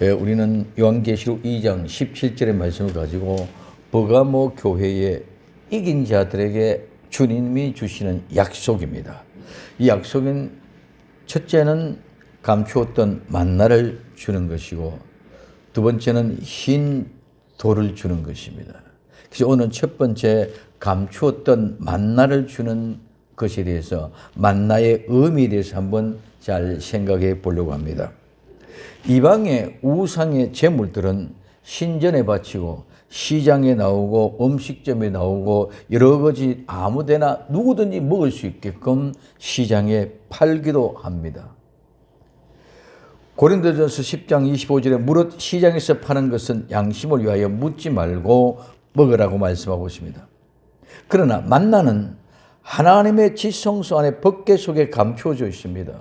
우리는 요한계시록 2장 17절의 말씀을 가지고 버가모 교회에 이긴 자들에게 주님이 주시는 약속입니다. 이 약속은 첫째는 감추었던 만나를 주는 것이고 두 번째는 흰 돌을 주는 것입니다. 그래서 오늘 첫 번째 감추었던 만나를 주는 것에 대해서 만나의 의미에 대해서 한번 잘 생각해 보려고 합니다. 이방의 우상의 제물들은 신전에 바치고 시장에 나오고 음식점에 나오고 여러 가지 아무데나 누구든지 먹을 수 있게끔 시장에 팔기도 합니다. 고린도전서 10장 25절에 무릇 시장에서 파는 것은 양심을 위하여 묻지 말고 먹으라고 말씀하고 있습니다. 그러나 만나는 하나님의 지성소 안에 법궤 속에 감추어져 있습니다.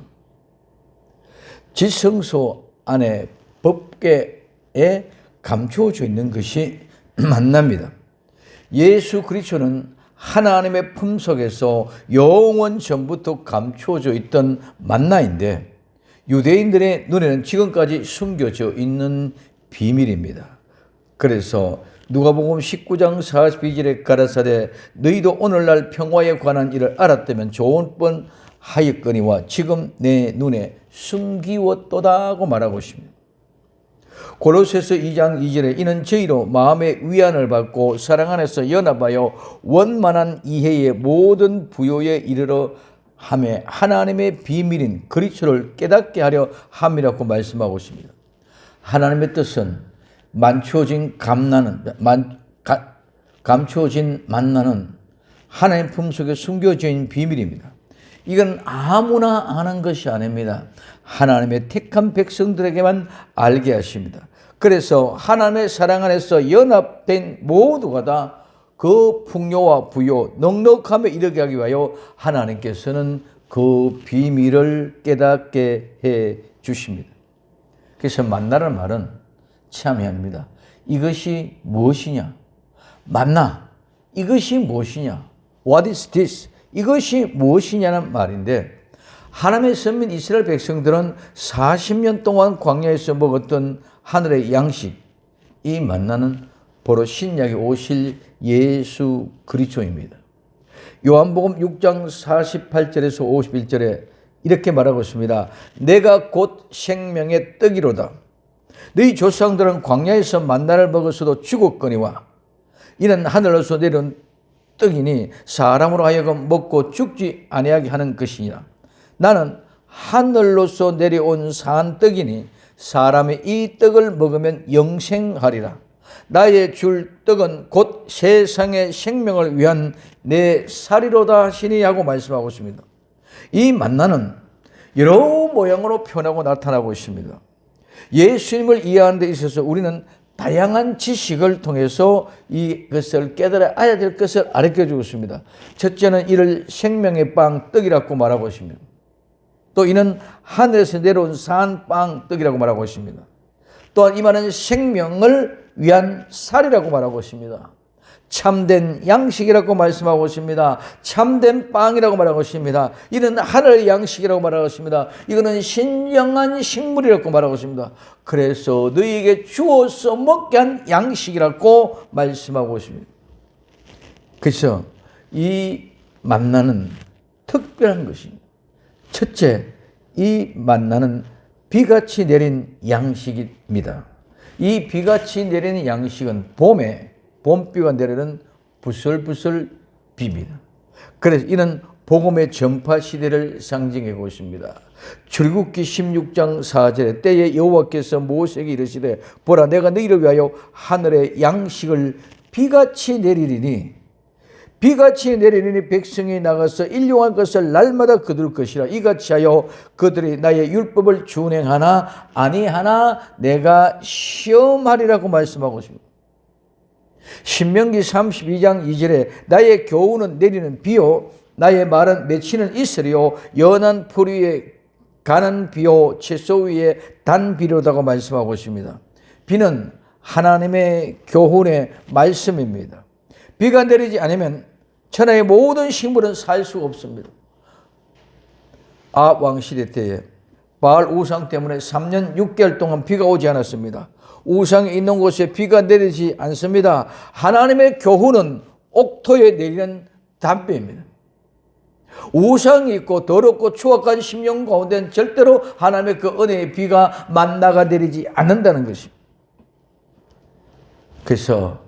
지성소 안에 법궤에 감추어져 있는 것이 만납니다. 예수 그리스도는 하나님의 품속에서 영원 전부터 감추어져 있던 만나인데 유대인들의 눈에는 지금까지 숨겨져 있는 비밀입니다. 그래서 누가복음 19장 42절에 가라사대 너희도 오늘날 평화에 관한 일을 알았다면 좋은 뻔 하였거니와 지금 내 눈에 숨기웠도다고 말하고 있습니다. 골로새서 2장 2절에 이는 저희로 마음의 위안을 받고 사랑 안에서 연합하여 원만한 이해의 모든 부요에 이르러 함에 하나님의 비밀인 그리스도를 깨닫게 하려 함이라고 말씀하고 있습니다. 하나님의 뜻은 감추어진 만나는 하나님 품속에 숨겨져 있는 비밀입니다. 이건 아무나 아는 것이 아닙니다. 하나님의 택한 백성들에게만 알게 하십니다. 그래서 하나님의 사랑 안에서 연합된 모두가 다 그 풍요와 부요, 넉넉함에 이르게 하기 위하여 하나님께서는 그 비밀을 깨닫게 해 주십니다. 그래서 만나라는 말은 참여합니다. 이것이 무엇이냐? 만나. 이것이 무엇이냐? What is this? 이것이 무엇이냐는 말인데 하나님의 선민 이스라엘 백성들은 40년 동안 광야에서 먹었던 하늘의 양식, 이 만나는 바로 신약에 오실 예수 그리스도입니다. 요한복음 6장 48절에서 51절에 이렇게 말하고 있습니다. 내가 곧 생명의 떡이로다. 너희 조상들은 광야에서 만나를 먹었어도 죽었거니와 이는 하늘로서 내려온 떡이니 사람으로 하여금 먹고 죽지 아니하게 하는 것이니라. 나는 하늘로서 내려온 산 떡이니 사람이 이 떡을 먹으면 영생하리라. 나의 줄 떡은 곧 세상의 생명을 위한 내 살이로다 하시니 하고 말씀하고 있습니다. 이 만나는 여러 모양으로 표현하고 나타나고 있습니다. 예수님을 이해하는 데 있어서 우리는 다양한 지식을 통해서 이것을 깨달아야 될 것을 가르쳐주고 있습니다. 첫째는 이를 생명의 빵 떡이라고 말하고 있습니다. 또 이는 하늘에서 내려온 산 빵 떡이라고 말하고 있습니다. 또한 이 말은 생명을 위한 살이라고 말하고 있습니다. 참된 양식이라고 말씀하고 있습니다. 참된 빵이라고 말하고 있습니다. 이는 하늘의 양식이라고 말하고 있습니다. 이거는 신령한 식물이라고 말하고 있습니다. 그래서 너희에게 주어서 먹게 한 양식이라고 말씀하고 있습니다. 그래서 이 만나는 특별한 것입니다. 첫째, 이 만나는 비같이 내린 양식입니다. 이 비같이 내리는 양식은 봄에 봄비가 내리는 부슬부슬 비입니다. 그래서 이는 복음의 전파 시대를 상징하고 있습니다. 출애굽기 16장 4절에 때에 여호와께서 모세에게 이르시되 보라 내가 너희를 위하여 하늘의 양식을 비같이 내리리니 비같이 내리니 백성이 나가서 일용할 것을 날마다 거둘 것이라. 이같이 하여 그들이 나의 율법을 준행하나 아니하나 내가 시험하리라고 말씀하고 있습니다. 신명기 32장 2절에 나의 교훈은 내리는 비요 나의 말은 맺히는 이슬이요 연한 풀 위에 가는 비요 채소 위에 단 비료다고 말씀하고 있습니다. 비는 하나님의 교훈의 말씀입니다. 비가 내리지 않으면 천하의 모든 식물은 살 수가 없습니다. 아합 왕시대 때에 바알 우상 때문에 3년 6개월 동안 비가 오지 않았습니다. 우상이 있는 곳에 비가 내리지 않습니다. 하나님의 교훈은 옥토에 내리는 담비입니다. 우상이 있고 더럽고 추악한 심령 가운데는 절대로 하나님의 그 은혜의 비가 만나가 내리지 않는다는 것입니다. 그래서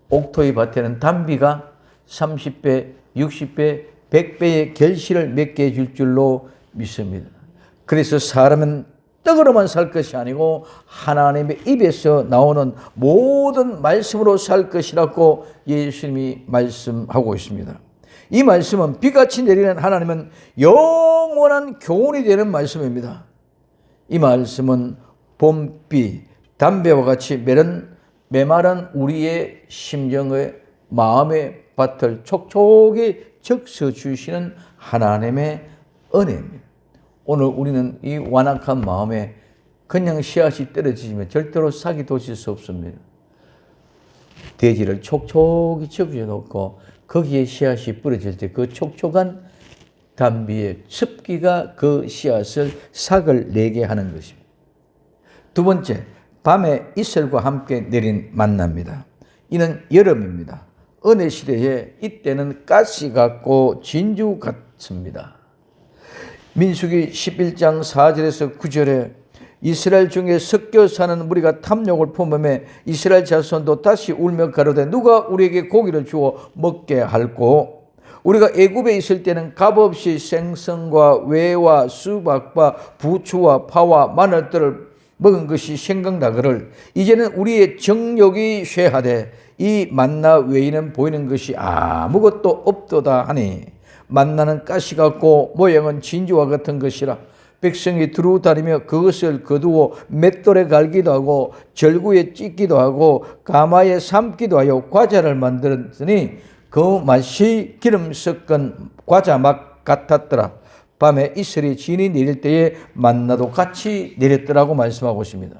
옥토의 밭에는 단비가 30배, 60배, 100배의 결실을 맺게 해줄 줄로 믿습니다. 그래서 사람은 떡으로만 살 것이 아니고 하나님의 입에서 나오는 모든 말씀으로 살 것이라고 예수님이 말씀하고 있습니다. 이 말씀은 비같이 내리는 하나님은 영원한 교훈이 되는 말씀입니다. 이 말씀은 봄비, 담배와 같이 메마른 우리의 심정의 마음의 밭을 촉촉히 적셔주시는 하나님의 은혜입니다. 오늘 우리는 이 완악한 마음에 그냥 씨앗이 떨어지면 절대로 싹이 돋을 수 없습니다. 대지를 촉촉히 적셔 놓고 거기에 씨앗이 뿌려질 때 그 촉촉한 담비의 습기가 그 씨앗을 싹을 내게 하는 것입니다. 두 번째, 밤에 이슬과 함께 내린 만나입니다. 이는 여름입니다. 은혜 시대에 이때는 가시 같고 진주 같습니다. 민수기 11장 4절에서 9절에 이스라엘 중에 섞여 사는 무리가 탐욕을 품음에 이스라엘 자손도 다시 울며 가로되 누가 우리에게 고기를 주어 먹게 할꼬? 우리가 애굽에 있을 때는 값없이 생선과 외와 수박과 부추와 파와 마늘들을 먹은 것이 생각나거늘 이제는 우리의 정욕이 쇠하되 이 만나 외에는 보이는 것이 아무것도 없도다 하니 만나는 가시 같고 모양은 진주와 같은 것이라 백성이 두루 다니며 그것을 거두어 맷돌에 갈기도 하고 절구에 찢기도 하고 가마에 삶기도 하여 과자를 만들었으니 그 맛이 기름 섞은 과자 맛 같았더라. 밤에 이슬이 진이 내릴 때에 만나도 같이 내렸더라고 말씀하고 있습니다.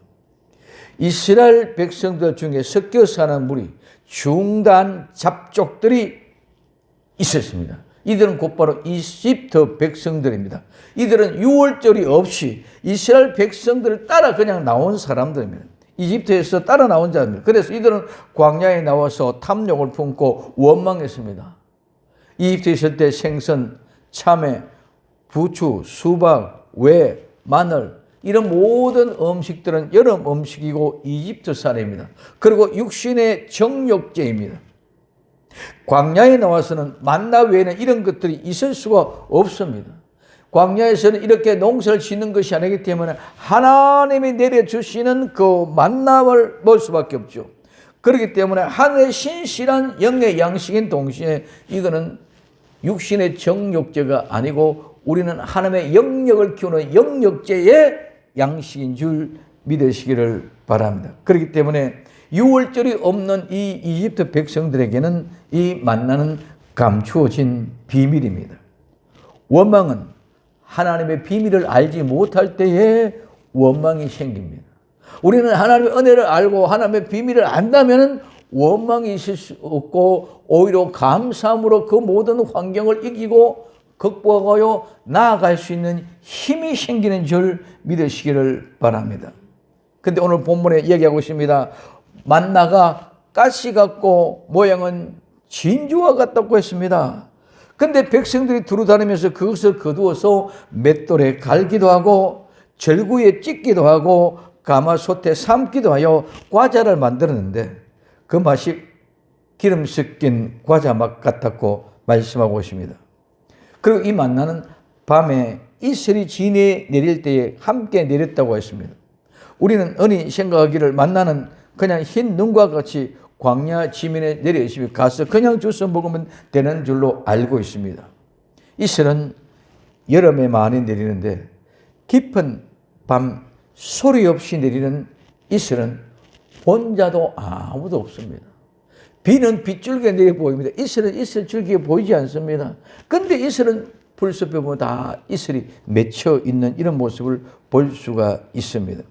이스라엘 백성들 중에 섞여 사는 무리 중단 잡족들이 있었습니다. 이들은 곧바로 이집트 백성들입니다. 이들은 유월절이 없이 이스라엘 백성들을 따라 그냥 나온 사람들입니다. 이집트에서 따라 나온 자입니다. 그래서 이들은 광야에 나와서 탐욕을 품고 원망했습니다. 이집트에 있을 때 생선, 참외, 부추, 수박, 외, 마늘 이런 모든 음식들은 여름 음식이고 이집트산입니다. 그리고 육신의 정욕제입니다. 광야에 나와서는 만나 외에는 이런 것들이 있을 수가 없습니다. 광야에서는 이렇게 농사를 짓는 것이 아니기 때문에 하나님이 내려주시는 그 만나를 먹을 수밖에 없죠. 그렇기 때문에 하늘의 신실한 영의 양식인 동시에 이거는 육신의 정욕제가 아니고 우리는 하나님의 영역을 키우는 영역제의 양식인 줄 믿으시기를 바랍니다. 그렇기 때문에 유월절이 없는 이 이집트 백성들에게는 이 만나는 감추어진 비밀입니다. 원망은 하나님의 비밀을 알지 못할 때에 원망이 생깁니다. 우리는 하나님의 은혜를 알고 하나님의 비밀을 안다면 원망이 있을 수 없고 오히려 감사함으로 그 모든 환경을 이기고 극복하여 나아갈 수 있는 힘이 생기는 줄 믿으시기를 바랍니다. 근데 오늘 본문에 얘기하고 있습니다. 만나가 가시 같고 모양은 진주와 같다고 했습니다. 근데 백성들이 두루 다니면서 그것을 거두어서 맷돌에 갈기도 하고 절구에 찢기도 하고 가마솥에 삶기도 하여 과자를 만들었는데 그 맛이 기름 섞인 과자 맛 같았고 말씀하고 있습니다. 그리고 이 만나는 밤에 이슬이 진에 내릴 때에 함께 내렸다고 했습니다. 우리는 흔히 생각하기를 만나는 그냥 흰 눈과 같이 광야 지면에 내려 있으면 가서 그냥 주워 먹으면 되는 줄로 알고 있습니다. 이슬은 여름에 많이 내리는데 깊은 밤 소리 없이 내리는 이슬은 본자도 아무도 없습니다. 비는 빗줄기가 내려 보입니다. 이슬은 이슬줄기가 보이지 않습니다. 그런데 이슬은 불숲에 보면 다 이슬이 맺혀 있는 이런 모습을 볼 수가 있습니다.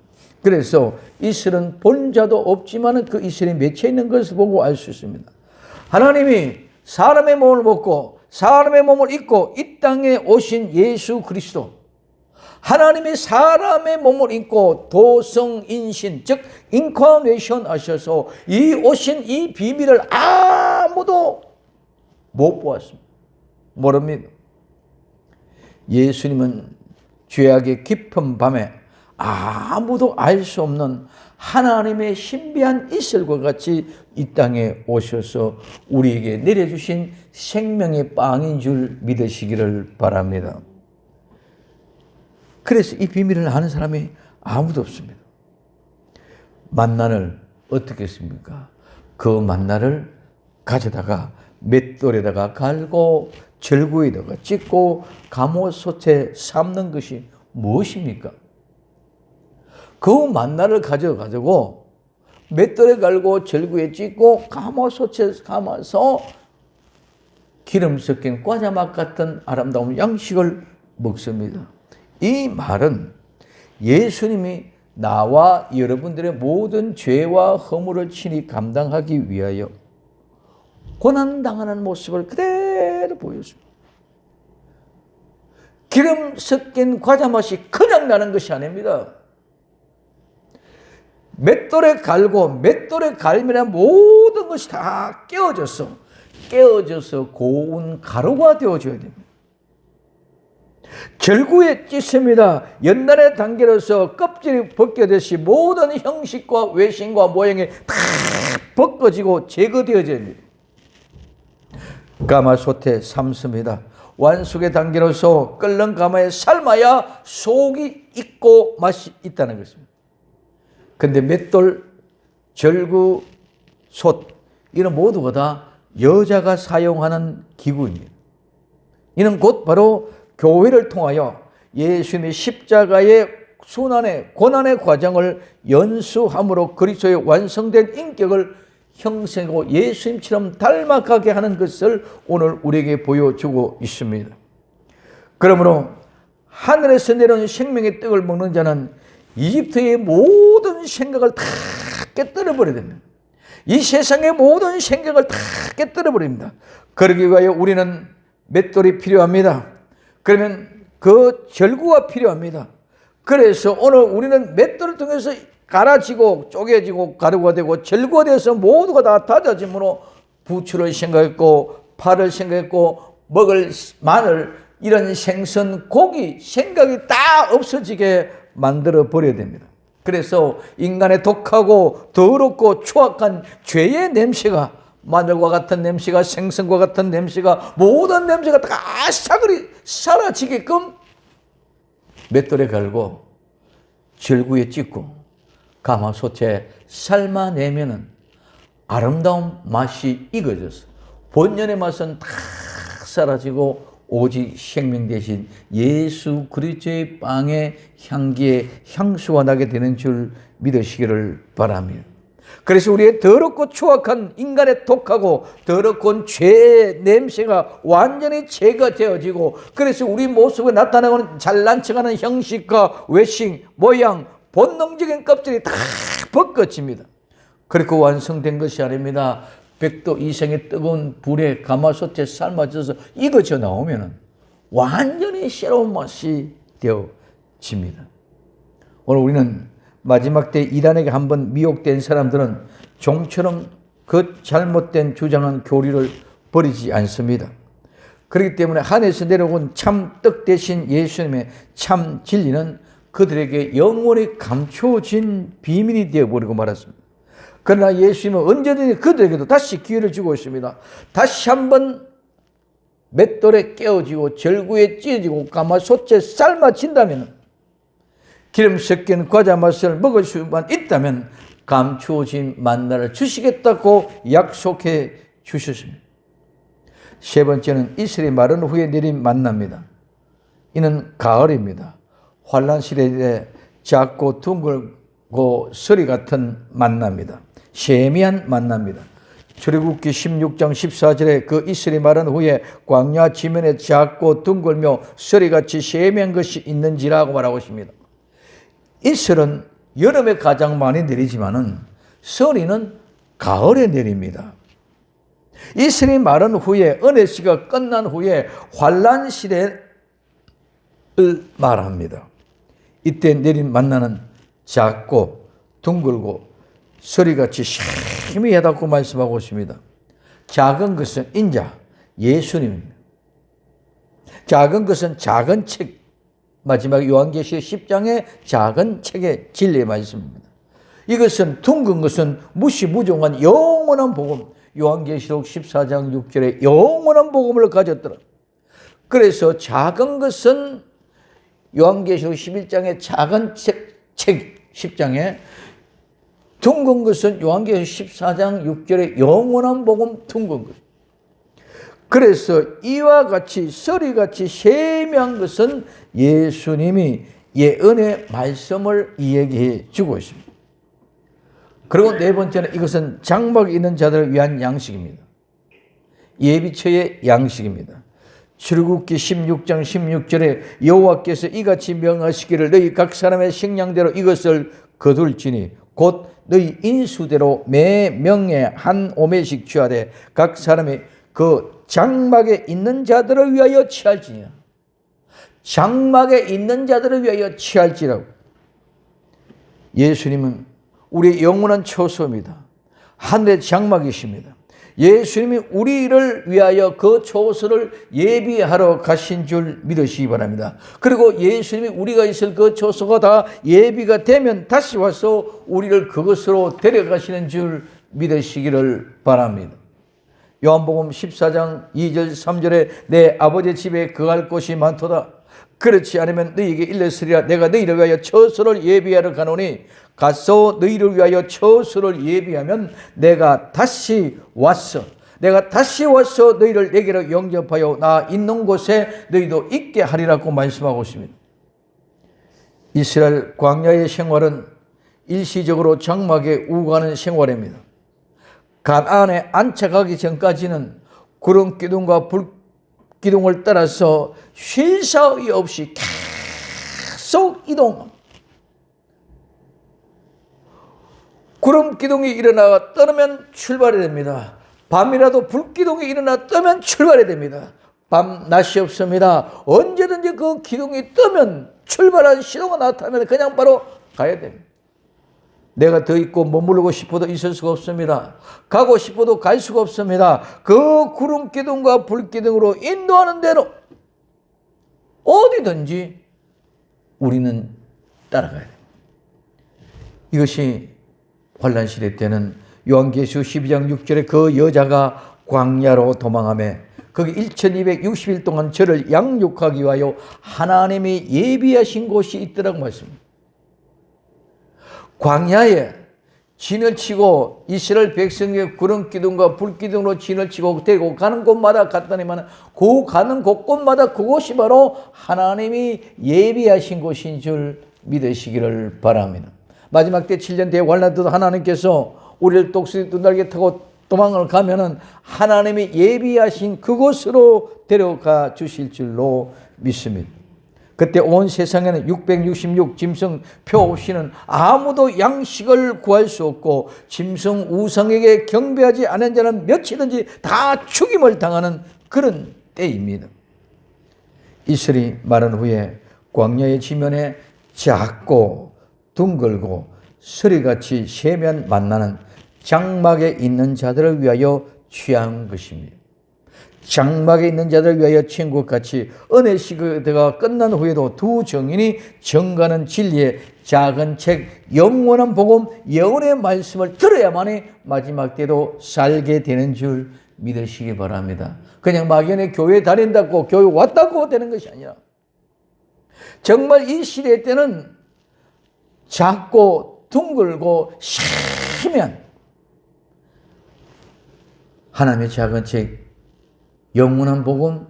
그래서 이슬은 본자도 없지만 그 이슬이 맺혀 있는 것을 보고 알 수 있습니다. 하나님이 사람의 몸을 먹고 사람의 몸을 입고 이 땅에 오신 예수 그리스도, 하나님이 사람의 몸을 입고 도성인신, 즉 인카네이션 하셔서 이 오신 이 비밀을 아무도 못 보았습니다. 모릅니다. 예수님은 죄악의 깊은 밤에 아무도 알 수 없는 하나님의 신비한 이슬과 같이 이 땅에 오셔서 우리에게 내려주신 생명의 빵인 줄 믿으시기를 바랍니다. 그래서 이 비밀을 아는 사람이 아무도 없습니다. 만나를 어떻게 했습니까? 그 만나를 가져다가 맷돌에다가 갈고 절구에다가 찢고 가모솥에 삶는 것이 무엇입니까? 그 만나를 가져가지고 맷돌에 갈고 절구에 찢고 가모솥에 감아서 기름 섞인 과자맛 같은 아름다운 양식을 먹습니다. 이 말은 예수님이 나와 여러분들의 모든 죄와 허물을 친히 감당하기 위하여 고난당하는 모습을 그대로 보였습니다. 기름 섞인 과자 맛이 그냥 나는 것이 아닙니다. 맷돌에 갈면 모든 것이 다 깨어져서 고운 가루가 되어져야 됩니다. 절구에 찢습니다. 연단의 단계로서 껍질이 벗겨듯이 모든 형식과 외식과 모양이 다 벗겨지고 제거되어져야 됩니다. 가마솥에 삶습니다. 완숙의 단계로서 끓는 가마에 삶아야 속이 있고 맛이 있다는 것입니다. 근데 맷돌, 절구, 솥 이는 모두가 다 여자가 사용하는 기구입니다. 이는 곧 바로 교회를 통하여 예수님의 십자가의 순환의 고난의 과정을 연수함으로 그리스도의 완성된 인격을 형성하고 예수님처럼 닮아가게 하는 것을 오늘 우리에게 보여주고 있습니다. 그러므로 하늘에서 내려온 생명의 떡을 먹는 자는 이집트의 모든 생각을 다 깨뜨려 버려야 됩니다. 이 세상의 모든 생각을 다 깨뜨려 버립니다. 그러기 위하여 우리는 맷돌이 필요합니다. 그러면 그 절구가 필요합니다. 그래서 오늘 우리는 맷돌을 통해서 갈아지고 쪼개지고 가루가 되고 절구가 되어서 모두가 다 다져짐으로 부추를 생각했고 파를 생각했고 먹을 마늘 이런 생선 고기 생각이 다 없어지게 만들어 버려야 됩니다. 그래서 인간의 독하고 더럽고 추악한 죄의 냄새가 마늘과 같은 냄새가 생선과 같은 냄새가 모든 냄새가 다 사그리 사라지게끔 맷돌에 갈고 절구에 찢고 가마솥에 삶아내면은 아름다운 맛이 익어져서 본연의 맛은 다 사라지고 오직 생명 대신 예수 그리스도의 빵의 향기에 향수가 나게 되는 줄 믿으시기를 바랍니다. 그래서 우리의 더럽고 추악한 인간의 독하고 더럽고 죄의 냄새가 완전히 제거되어지고 그래서 우리 모습에 나타나는 잘난 척하는 형식과 외식, 모양, 본능적인 껍질이 다 벗겨집니다. 그렇게 완성된 것이 아닙니다. 100도 이상의 뜨거운 불에 가마솥에 삶아져서 익어져 나오면 완전히 새로운 맛이 되어집니다. 오늘 우리는 마지막 때 이단에게 한번 미혹된 사람들은 종처럼 그 잘못된 주장한 교리를 버리지 않습니다. 그렇기 때문에 하늘에서 내려온 참 떡 대신 예수님의 참 진리는 그들에게 영원히 감춰진 비밀이 되어버리고 말았습니다. 그러나 예수님은 언제든지 그들에게도 다시 기회를 주고 있습니다. 다시 한번 맷돌에 깨어지고 절구에 찢어지고 가마솥에 삶아진다면 기름 섞인 과자 맛을 먹을 수만 있다면 감추어진 만나를 주시겠다고 약속해 주셨습니다. 세 번째는 이슬이 마른 후에 내린 만나입니다. 이는 가을입니다. 환란 시대에 작고 둥글고 서리 같은 만나입니다. 세미한 만나입니다. 출애굽기 16장 14절에 그 이슬이 마른 후에 광야 지면에 작고 둥글며 서리같이 세미한 것이 있는지라고 말하고 있습니다. 이슬은 여름에 가장 많이 내리지만은 서리는 가을에 내립니다. 이슬이 마른 후에 은혜 시가 끝난 후에 환란 시대를 말합니다. 이때 내린 만나는 작고 둥글고 서리같이 희미하다고 말씀하고 있습니다. 작은 것은 인자 예수님입니다. 작은 것은 작은 책, 마지막 요한계시록 10장의 작은 책의 진리의 말씀입니다. 이것은 둥근 것은 무시무종한 영원한 복음, 요한계시록 14장 6절에 영원한 복음을 가졌더라. 그래서 작은 것은 요한계시록 11장의 작은 책 10장에, 둥근 것은 요한계시록 14장 6절에 영원한 복음 둥근 것. 그래서 이와 같이 서리같이 세미한 것은 예수님이 예언의 말씀을 이야기해 주고 있습니다. 그리고 네 번째는 이것은 장막에 있는 자들을 위한 양식입니다. 예비처의 양식입니다. 출애굽기 16장 16절에 여호와께서 이같이 명하시기를 너희 각 사람의 식량대로 이것을 거둘지니 곧 너희 인수대로 매 명에 한 오매씩 취하되 각 사람이 그 장막에 있는 자들을 위하여 취할지니라. 장막에 있는 자들을 위하여 취할지라고. 예수님은 우리의 영원한 초소입니다. 하늘의 장막이십니다. 예수님이 우리를 위하여 그 초소를 예비하러 가신 줄 믿으시기 바랍니다. 그리고 예수님이 우리가 있을 그 초소가 다 예비가 되면 다시 와서 우리를 그것으로 데려가시는 줄 믿으시기를 바랍니다. 요한복음 14장 2절 3절에 내 아버지 집에 거할 곳이 많도다. 그렇지 않으면 너희에게 일렀으리라. 내가 너희를 위하여 처소를 예비하러 가노니 가서 너희를 위하여 처소를 예비하면 내가 다시 와서 너희를 내게로 영접하여 나 있는 곳에 너희도 있게 하리라고 말씀하고 있습니다. 이스라엘 광야의 생활은 일시적으로 장막에 우거하는 생활입니다. 가나안에 안착하기 전까지는 구름 기둥과 불 기둥을 따라서 쉴 사이 없이 계속 이동. 구름 기둥이 일어나 떠나면 출발이 됩니다. 밤이라도 불 기둥이 일어나 뜨면 출발이 됩니다. 밤 낮이 없습니다. 언제든지 그 기둥이 뜨면 출발한 신호가 나타나면 그냥 바로 가야 됩니다. 내가 더 있고 머무르고 싶어도 있을 수가 없습니다. 가고 싶어도 갈 수가 없습니다. 그 구름 기둥과 불 기둥으로 인도하는 대로 어디든지 우리는 따라가야 됩니다. 이것이 환난 시대 때는 요한계시록 12장 6절에 그 여자가 광야로 도망하며 거기 1260일 동안 저를 양육하기 위하여 하나님이 예비하신 곳이 있더라고 말씀입니다. 광야에 진을 치고 이스라엘 백성의 구름 기둥과 불 기둥으로 진을 치고 데리고 가는 곳마다 갔더니만 그 가는 곳곳마다 그곳이 바로 하나님이 예비하신 곳인 줄 믿으시기를 바랍니다. 마지막 때 7년 뒤에 환난 때 하나님께서 우리를 독수리 눈날개 타고 도망을 가면은 하나님이 예비하신 그곳으로 데려가 주실 줄로 믿습니다. 그때 온 세상에는 666 짐승 표 없이는 아무도 양식을 구할 수 없고 짐승 우상에게 경배하지 않은 자는 며칠든지 다 죽임을 당하는 그런 때입니다. 이슬이 마른 후에 광야의 지면에 작고 둥글고 서리같이 세면 만나는 장막에 있는 자들을 위하여 취한 것입니다. 장막에 있는 자들을 위하여 취한 것 같이 은혜 시대가 끝난 후에도 두 정인이 정가는 진리의 작은 책 영원한 복음 예언의 말씀을 들어야만이 마지막 때도 살게 되는 줄 믿으시기 바랍니다. 그냥 막연히 교회 다닌다고 교회 왔다고 되는 것이 아니라 정말 이 시대 때는 작고 둥글고 희미한 하나님의 작은 책 영원한 복음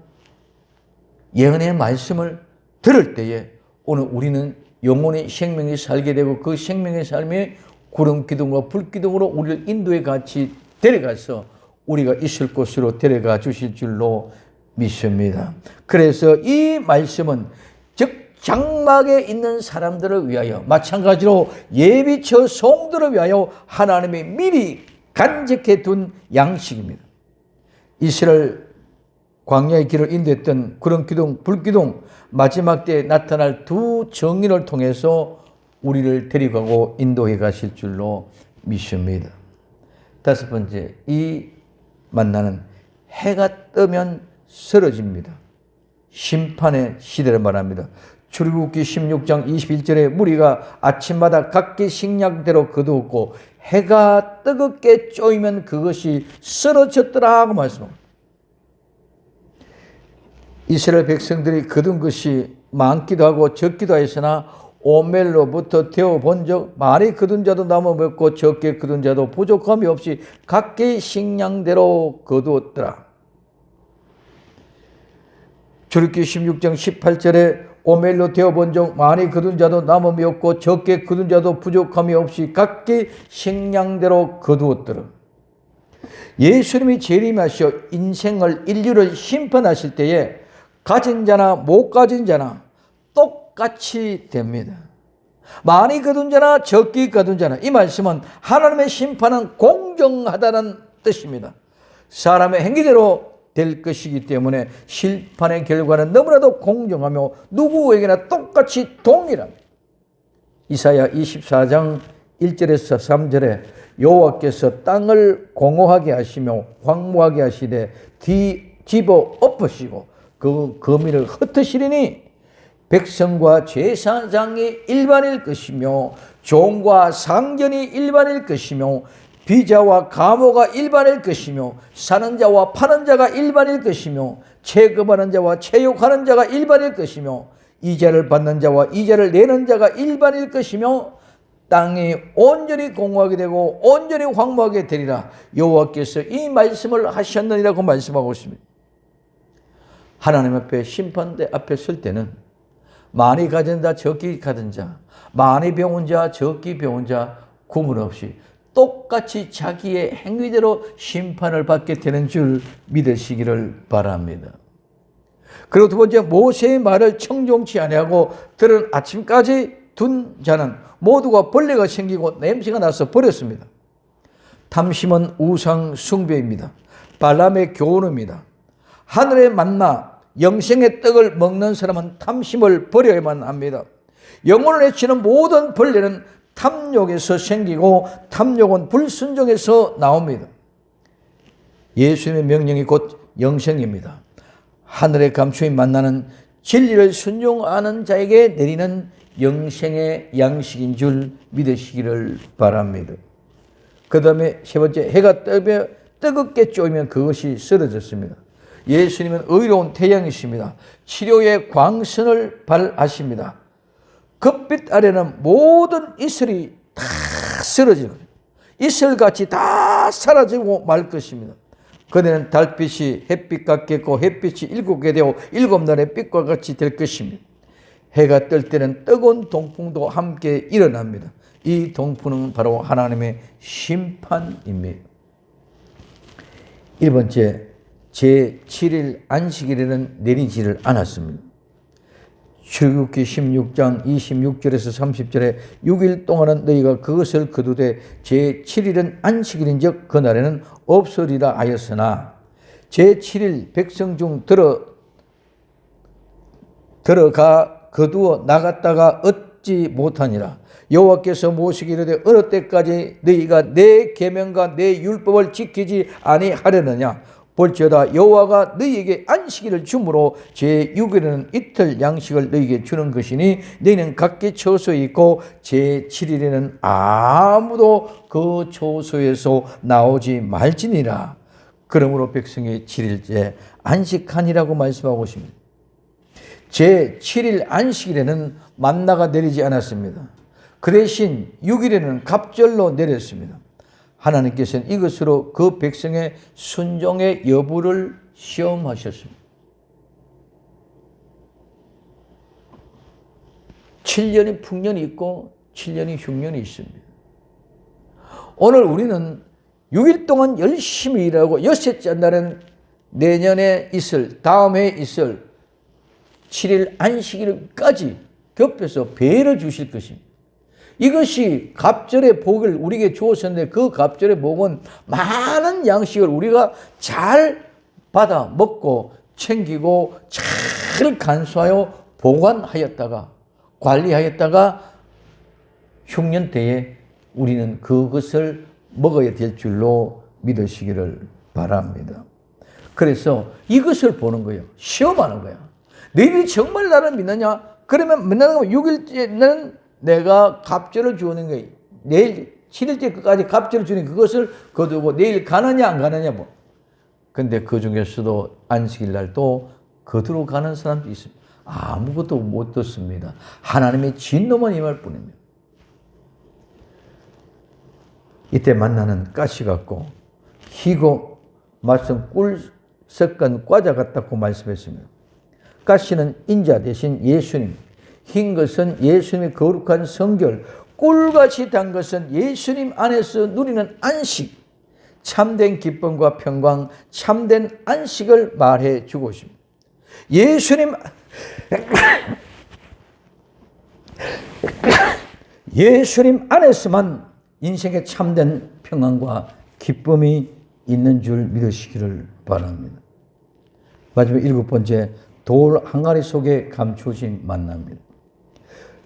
예언의 말씀을 들을 때에 오늘 우리는 영혼의 생명이 살게 되고 그 생명의 삶이 구름 기둥과 불 기둥으로 우리를 인도에 같이 데려가서 우리가 있을 곳으로 데려가 주실 줄로 믿습니다. 그래서 이 말씀은 즉 장막에 있는 사람들을 위하여 마찬가지로 예비처 성들을 위하여 하나님이 미리 간직해 둔 양식입니다. 이스라엘 광야의 길을 인도했던 그런 기둥, 불기둥, 마지막 때에 나타날 두 정인을 통해서 우리를 데리고 인도해 가실 줄로 믿습니다. 다섯 번째, 이 만나는 해가 뜨면 쓰러집니다. 심판의 시대를 말합니다. 출애굽기 16장 21절에 무리가 아침마다 각기 식량대로 거두었고 해가 뜨겁게 쪼이면 그것이 쓰러졌더라 하고 말씀합니다. 이스라엘 백성들이 거둔 것이 많기도 하고 적기도 했으나 오멜로부터 데워본 적 많이 거둔 자도 남아 먹고 적게 거둔 자도 부족함이 없이 각기 식량대로 거두었더라. 출애굽기 16장 18절에 오멜로 데워본 적 많이 거둔 자도 남음이 없고 적게 거둔 자도 부족함이 없이 각기 식량대로 거두었더라. 예수님이 재림하셔 인생을 인류를 심판하실 때에 가진 자나 못 가진 자나 똑같이 됩니다. 많이 거둔 자나 적게 거둔 자나, 이 말씀은 하나님의 심판은 공정하다는 뜻입니다. 사람의 행위대로 될 것이기 때문에 심판의 결과는 너무나도 공정하며 누구에게나 똑같이 동일합니다. 이사야 24장 1절에서 3절에 여호와께서 땅을 공허하게 하시며 황무하게 하시되 뒤집어 엎으시고 그 거민을 흩으시리니 백성과 제사장이 일반일 것이며 종과 상전이 일반일 것이며 비자와 가모가 일반일 것이며 사는 자와 파는 자가 일반일 것이며 체급하는 자와 체육하는 자가 일반일 것이며 이자를 받는 자와 이자를 내는 자가 일반일 것이며 땅이 온전히 공허하게 되고 온전히 황무하게 되리라. 여호와께서 이 말씀을 하셨느니라고 말씀하고 있습니다. 하나님 앞에 심판대 앞에 설 때는 많이 가진 자 적게 가진 자, 많이 배운 자 적게 배운 자 구분 없이 똑같이 자기의 행위대로 심판을 받게 되는 줄 믿으시기를 바랍니다. 그리고 두 번째, 모세의 말을 청종치 아니하고 들은 아침까지 둔 자는 모두가 벌레가 생기고 냄새가 나서 버렸습니다. 탐심은 우상 숭배입니다. 발람의 교훈입니다. 하늘의 만나 영생의 떡을 먹는 사람은 탐심을 버려야만 합니다. 영혼을 해치는 모든 벌레는 탐욕에서 생기고 탐욕은 불순종에서 나옵니다. 예수님의 명령이 곧 영생입니다. 하늘의 감추인 만나는 진리를 순종하는 자에게 내리는 영생의 양식인 줄 믿으시기를 바랍니다. 그 다음에 세 번째, 해가 뜨겁게 쪼이면 그것이 쓰러졌습니다. 예수님은 의로운 태양이십니다. 치료의 광선을 발하십니다. 햇빛 아래는 모든 이슬이 다 쓰러지고 이슬같이 다 사라지고 말 것입니다. 그대는 달빛이 햇빛 같겠고 햇빛이 일곱 개 되어 일곱 날의 빛과 같이 될 것입니다. 해가 뜰 때는 뜨거운 동풍도 함께 일어납니다. 이 동풍은 바로 하나님의 심판입니다. 1번째, 제7일 안식일에는 내리지를 않았습니다. 출애굽기 16장 26절에서 30절에 6일 동안은 너희가 그것을 거두되 제7일은 안식일인즉 그날에는 없으리라 하였으나 제7일 백성 중 들어가 거두어 나갔다가 얻지 못하니라. 여호와께서 모세에게 이르되 어느 때까지 너희가 내 계명과 내 율법을 지키지 아니하려느냐. 볼지어다 여호와가 너희에게 안식일을 주므로 제6일에는 이틀 양식을 너희에게 주는 것이니 너희는 각기 처소에 있고 제7일에는 아무도 그 처소에서 나오지 말지니라. 그러므로 백성이 7일째 안식하니라고 말씀하고 있습니다. 제7일 안식일에는 만나가 내리지 않았습니다. 그 대신 6일에는 갑절로 내렸습니다. 하나님께서는 이것으로 그 백성의 순종의 여부를 시험하셨습니다. 7년이 풍년이 있고 7년이 흉년이 있습니다. 오늘 우리는 6일 동안 열심히 일하고 여섯째 날은 내년에 있을, 다음에 있을 7일 안식일까지 겹쳐서 배를 주실 것입니다. 이것이 갑절의 복을 우리에게 주었었는데 그 갑절의 복은 많은 양식을 우리가 잘 받아 먹고 챙기고 잘 간수하여 보관하였다가 관리하였다가 흉년 때에 우리는 그것을 먹어야 될 줄로 믿으시기를 바랍니다. 그래서 이것을 보는 거예요. 시험하는 거야. 너희들이 정말 나를 믿느냐? 그러면 믿는 거 6일째는 내가 갑절을 주는 거예요. 내일 7일째 끝까지 갑절을 주는 그것을 거두고 내일 가느냐 안 가느냐 뭐. 근데 그 중에서도 안식일 날 또 거두러 가는 사람도 있습니다. 아무것도 못 듣습니다. 하나님의 진노만 임할 뿐입니다. 이때 만나는 가시 같고 희고 말씀 꿀 섞은 과자 같다고 말씀했습니다. 가시는 인자 대신 예수님, 흰 것은 예수님의 거룩한 성결, 꿀같이 단 것은 예수님 안에서 누리는 안식, 참된 기쁨과 평강, 참된 안식을 말해 주고 있습니다. 예수님 안에서만 인생의 참된 평안과 기쁨이 있는 줄 믿으시기를 바랍니다. 마지막 7번째, 돌 항아리 속에 감추어진 만나입니다.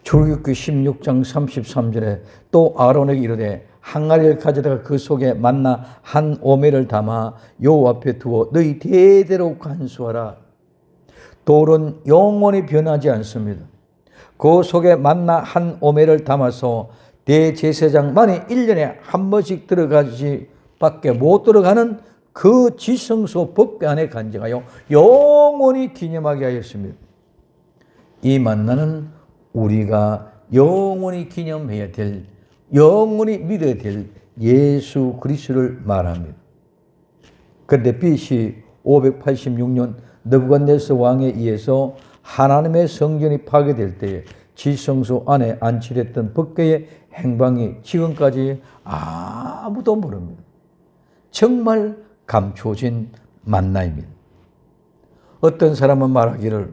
출애굽기 16장 33절에 또 아론에게 이르되 항아리를 가져다가 그 속에 만나 한 오멜을 담아 여호와 앞에 두어 너희 대대로 간수하라. 돌은 영원히 변하지 않습니다. 그 속에 만나 한 오멜을 담아서 대제사장만이 1년에 한 번씩 들어가지 밖에 못 들어가는 그 지성소 법궤 안에 간직하여 영원히 기념하게 하였습니다. 이 만나는 우리가 영원히 기념해야 될, 영원히 믿어야 될 예수 그리스도를 말합니다. 그런데 BC 586년 느부갓네살 왕에 의해서 하나님의 성전이 파괴될 때에 지성소 안에 안치됐던 법궤의 행방이 지금까지 아무도 모릅니다. 정말 감추어진 만나입니다. 어떤 사람은 말하기를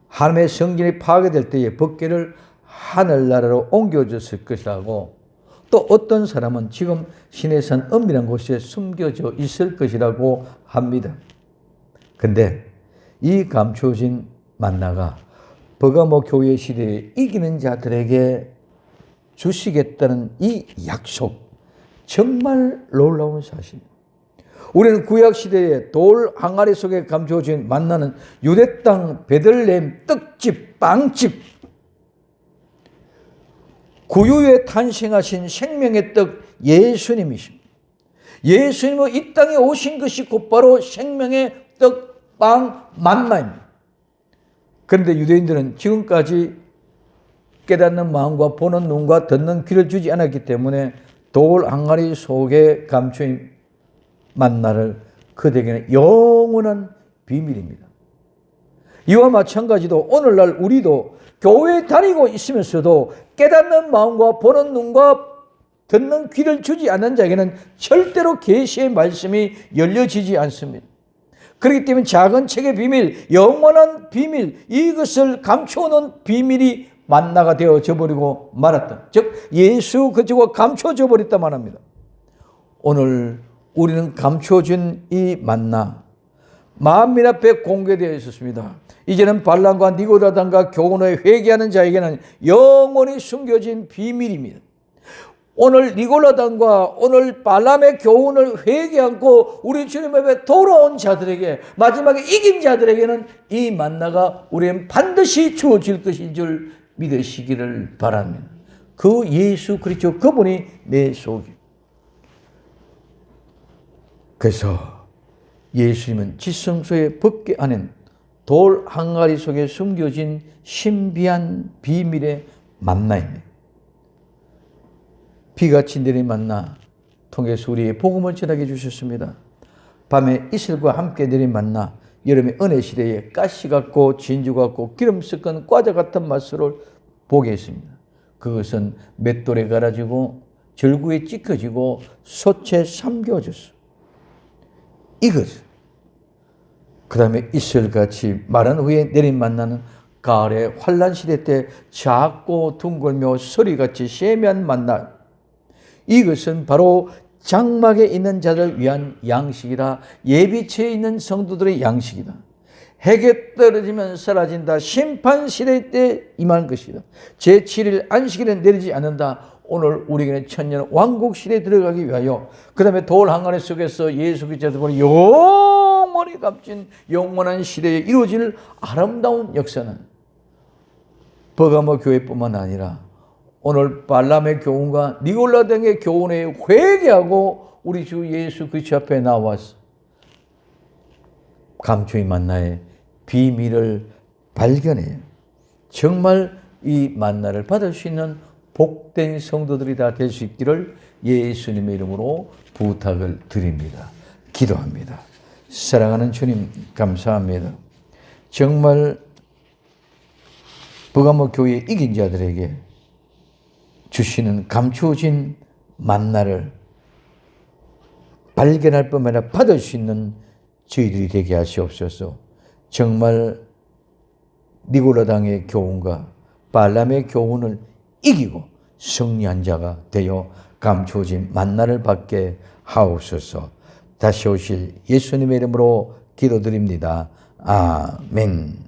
하나님의 성전이 파괴될 때에 법궤를 하늘나라로 옮겨졌을 것이라고, 또 어떤 사람은 지금 시내산 엄밀한 곳에 숨겨져 있을 것이라고 합니다. 근데 이 감추어진 만나가 버가모 교회 시대에 이기는 자들에게 주시겠다는 이 약속, 정말 놀라운 사실입니다. 우리는 구약시대에 돌 항아리 속에 감추어진 만나는 유대 땅 베들레헴 떡집, 빵집, 구유에 탄생하신 생명의 떡 예수님이십니다. 예수님은 이 땅에 오신 것이 곧바로 생명의 떡, 빵, 만나입니다. 그런데 유대인들은 지금까지 깨닫는 마음과 보는 눈과 듣는 귀를 주지 않았기 때문에 돌 항아리 속에 감추인 만나를 그들에게는 영원한 비밀입니다. 이와 마찬가지로 오늘날 우리도 교회에 다니고 있으면서도 깨닫는 마음과 보는 눈과 듣는 귀를 주지 않는 자에게는 절대로 계시의 말씀이 열려지지 않습니다. 그렇기 때문에 작은 책의 비밀, 영원한 비밀, 이것을 감춰놓은 비밀이 만나가 되어져 버리고 말았다. 즉 예수 그리스도가 감춰져 버렸다 말합니다. 오늘 우리는 감춰진 이 만나 만민 앞에 공개되어 있었습니다. 이제는 발람과 니고라단과 교훈에 회개하는 자에게는 영원히 숨겨진 비밀입니다. 오늘 니고라단과 오늘 발람의 교훈을 회개하고 우리 주님 앞에 돌아온 자들에게, 마지막에 이긴 자들에게는 이 만나가 우리는 반드시 주어질 것인 줄 믿으시기를 바랍니다. 그 예수 그리스도 그분이 내 속에. 그래서 예수님은 지성소의 법궤 안엔 돌 항아리 속에 숨겨진 신비한 비밀의 만나입니다. 비같이 내린 만나 통해서 우리의 복음을 전하게 해주셨습니다. 밤에 이슬과 함께 내린 만나, 여름의 은혜 시대에 가시 같고 진주 같고 기름 섞은 과자 같은 맛을 보게 했습니다. 그것은 맷돌에 갈아지고 절구에 찍혀지고 솥에 삼겨졌어. 이거죠. 그 다음에 이슬같이 마른 후에 내린 만나는 가을의 환란 시대 때 작고 둥글며 소리같이 세미한 만나. 이것은 바로 장막에 있는 자들 위한 양식이다. 예비체에 있는 성도들의 양식이다. 해가 떨어지면 사라진다. 심판시대 때 임할 것이다. 제7일 안식일에 내리지 않는다. 오늘 우리에게는 천년 왕국시대에 들어가기 위하여 그 다음에 돌 항아리 속에서 예수 그리스도를 보니 영원히 값진 영원한 시대에 이루어질 아름다운 역사는 버가모 교회뿐만 아니라 오늘 발람의 교훈과 니골라 등의 교훈에 회개하고 우리 주 예수 그리스도 앞에 나와서 감추의 만나의 비밀을 발견해요. 정말 이 만나를 받을 수 있는 복된 성도들이 다 될 수 있기를 예수님의 이름으로 부탁을 드립니다. 기도합니다. 사랑하는 주님 감사합니다. 정말 버가모 교회 이긴 자들에게 주시는 감추어진 만나를 발견할 뿐만 아니라 받을 수 있는 저희들이 되게 하시옵소서. 정말 니고라당의 교훈과 발람의 교훈을 이기고 승리한 자가 되어 감추어진 만나를 받게 하옵소서. 다시 오실 예수님의 이름으로 기도드립니다. 아멘.